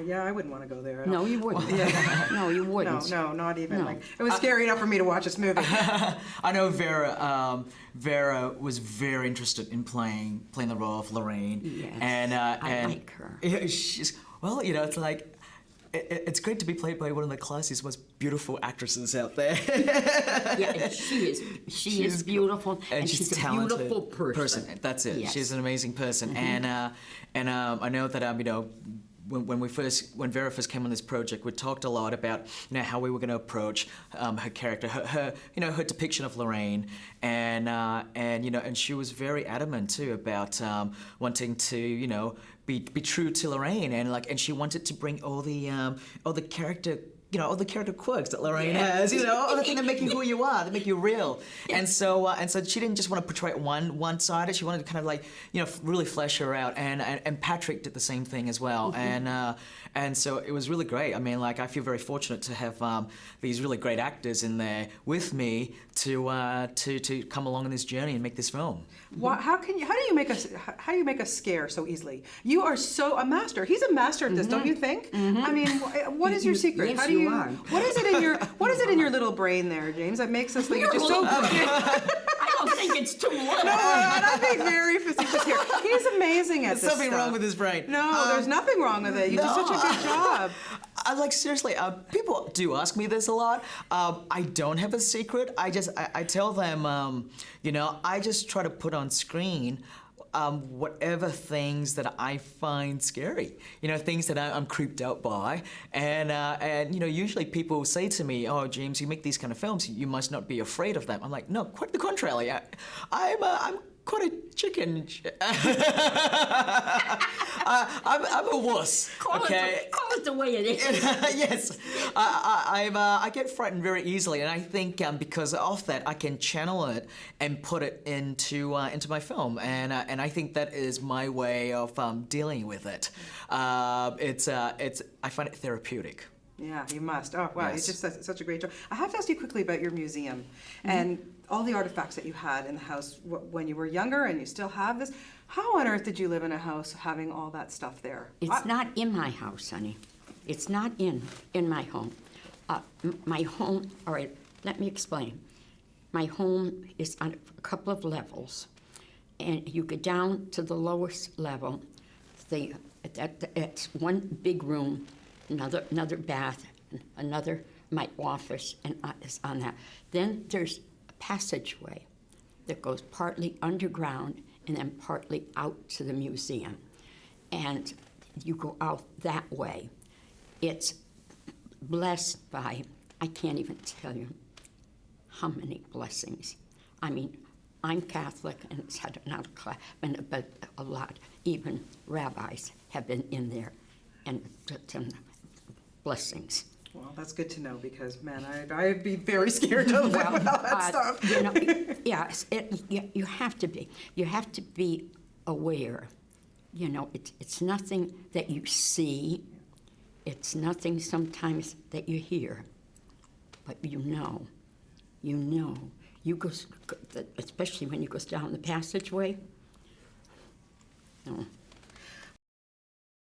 Yeah, I wouldn't want to go there. No, you wouldn't. No, you wouldn't. No, not even. No. Like, it was scary enough for me to watch this movie. I know Vera. Vera was very interested in playing the role of Lorraine. Yes, and I like her. Yeah, well, it's like. It's great to be played by one of the classiest, most beautiful actresses out there. Yeah, and she is. She is beautiful, and she's a talented beautiful person. That's it. Yes. She's an amazing person, and I know that when Vera first came on this project, we talked a lot about how we were going to approach her character, her depiction of Lorraine, and she was very adamant too about wanting to be true to Lorraine, and she wanted to bring all the character. All the character quirks that Lorraine has, all the things that make you who you are, that make you real. And so she didn't just want to portray one side. She wanted to kind of really flesh her out. And Patrick did the same thing as well. And so it was really great. I mean, I feel very fortunate to have these really great actors in there with me to come along on this journey and make this film. How do you make a scare so easily? You are a master. He's a master at this, don't you think? I mean, what is your secret? Yes, How do you? are. What is it in your little brain there, James, that makes us think you're just so good? I don't think it's too little. No, I'm being very facetious here. He's amazing at There's this something stuff. wrong with his brain. No, there's nothing wrong with it. You did such a good job. Seriously, people do ask me this a lot. I don't have a secret. I tell them, I just try to put on screen whatever things that I find scary, things that I'm creeped out by, and usually people say to me, "Oh, James, you make these kind of films. You must not be afraid of them." I'm like, no, quite the contrary. I'm quite a chicken. I'm a wuss. Call it the way it is. Yes, I get frightened very easily, and I think because of that, I can channel it and put it into my film, and I think that is my way of dealing with it. I find it therapeutic. Yeah, you must. Oh, wow, Yes. it's just such a great job. I have to ask you quickly about your museum and all the artifacts that you had in the house when you were younger, and you still have this. How on earth did you live in a house having all that stuff there? It's not in my house, honey. It's not in my home. My home, all right, let me explain. My home is on a couple of levels, and you go down to the lowest level. It's one big room, another bath, my office, and is on that. Then there's a passageway that goes partly underground and then partly out to the museum. And you go out that way. It's blessed by, I can't even tell you how many blessings. I mean, I'm Catholic, and it's not a class, but a lot. Even rabbis have been in there, and blessings. Well, that's good to know, because, man, I'd be very scared to live with all that stuff. Yes, you have to be. You have to be aware. It's nothing that you see. It's nothing sometimes that you hear. But you know. You go, especially when you go down the passageway. No.